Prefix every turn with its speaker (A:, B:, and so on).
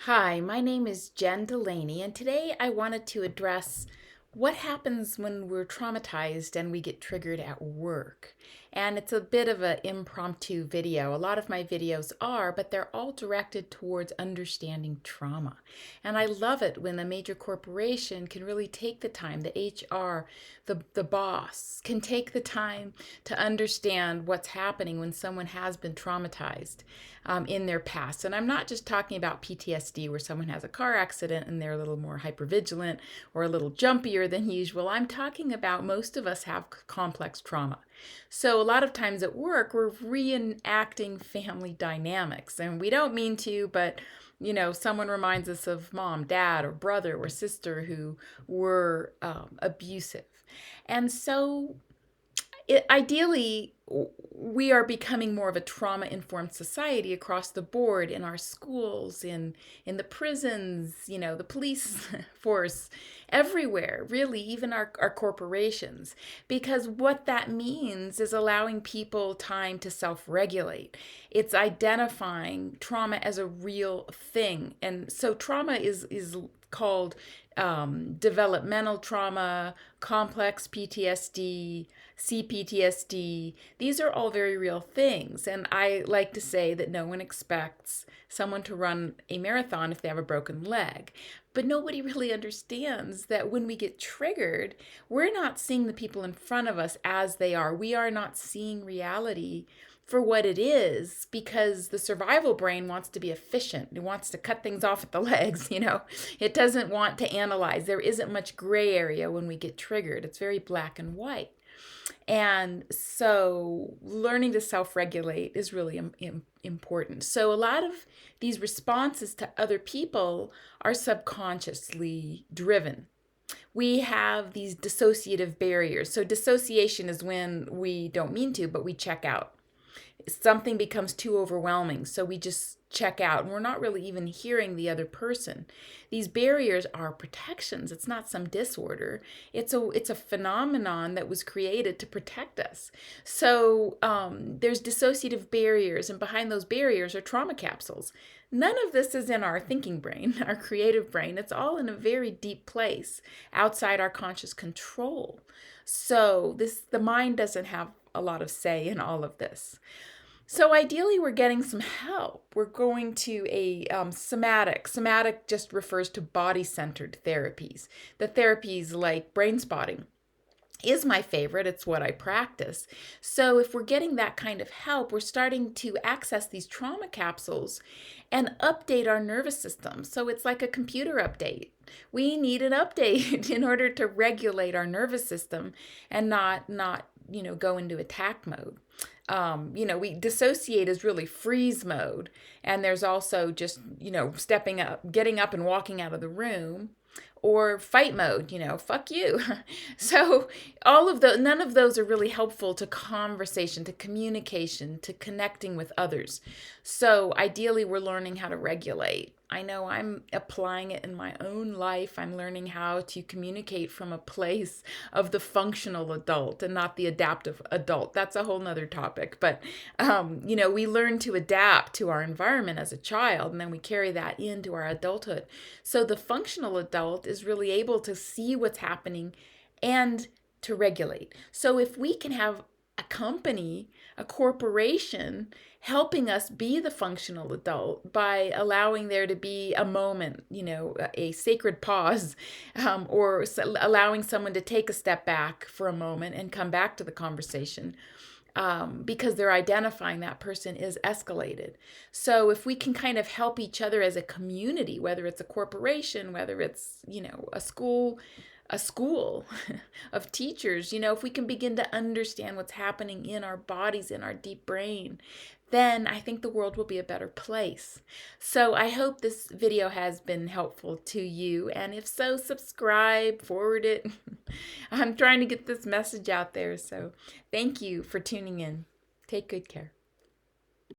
A: Hi, my name is Jen Delaney, and today I wanted to address what happens when we're traumatized and we get triggered at work. And it's a bit of an impromptu video. A lot of my videos are, but they're all directed towards understanding trauma. And I love it when a major corporation can really take the time, the HR, the boss, can take the time to understand what's happening when someone has been traumatized in their past. And I'm not just talking about PTSD, where someone has a car accident and they're a little more hypervigilant or a little jumpier than usual. I'm talking about most of us have complex trauma. So a lot of times at work, we're reenacting family dynamics, and we don't mean to, but someone reminds us of mom, dad, or brother or sister who were abusive. And so ideally, we are becoming more of a trauma-informed society across the board in our schools, in the prisons, the police force, everywhere, really, even our corporations. Because what that means is allowing people time to self-regulate. It's identifying trauma as a real thing. And so trauma is called developmental trauma, complex PTSD, CPTSD. These are all very real things. And I like to say that no one expects someone to run a marathon if they have a broken leg. But nobody really understands that when we get triggered, we're not seeing the people in front of us as they are. We are not seeing reality for what it is, because the survival brain wants to be efficient. It wants to cut things off at the legs, It doesn't want to analyze. There isn't much gray area when we get triggered. It's very black and white. And so learning to self-regulate is really important. So a lot of these responses to other people are subconsciously driven. We have these dissociative barriers. So dissociation is when we don't mean to, but we check out. Something becomes too overwhelming, so we just check out, and we're not really even hearing the other person. These barriers are protections. It's not some disorder. It's a phenomenon that was created to protect us. So there's dissociative barriers, and behind those barriers are trauma capsules. None of this is in our thinking brain, our creative brain. It's all in a very deep place outside our conscious control. So the mind doesn't have a lot of say in all of this. So ideally, we're getting some help. We're going to a somatic. Somatic just refers to body-centered therapies. The therapies like brain spotting is my favorite. It's what I practice. So if we're getting that kind of help, we're starting to access these trauma capsules and update our nervous system. So it's like a computer update. We need an update in order to regulate our nervous system and not go into attack mode. We dissociate is really freeze mode. And there's also just, stepping up, getting up and walking out of the room, or fight mode, fuck you. So none of those are really helpful to conversation, to communication, to connecting with others. So ideally, we're learning how to regulate. I know I'm applying it in my own life. I'm learning how to communicate from a place of the functional adult and not the adaptive adult. That's a whole nother topic. But, we learn to adapt to our environment as a child, and then we carry that into our adulthood. So the functional adult is really able to see what's happening and to regulate. So if we can have a company, a corporation, helping us be the functional adult by allowing there to be a moment, a sacred pause, or allowing someone to take a step back for a moment and come back to the conversation, because they're identifying that person is escalated. So if we can kind of help each other as a community, whether it's a corporation, whether it's, a school of teachers, if we can begin to understand what's happening in our bodies, in our deep brain, then I think the world will be a better place. So I hope this video has been helpful to you. And if so, subscribe, forward it. I'm trying to get this message out there. So thank you for tuning in. Take good care.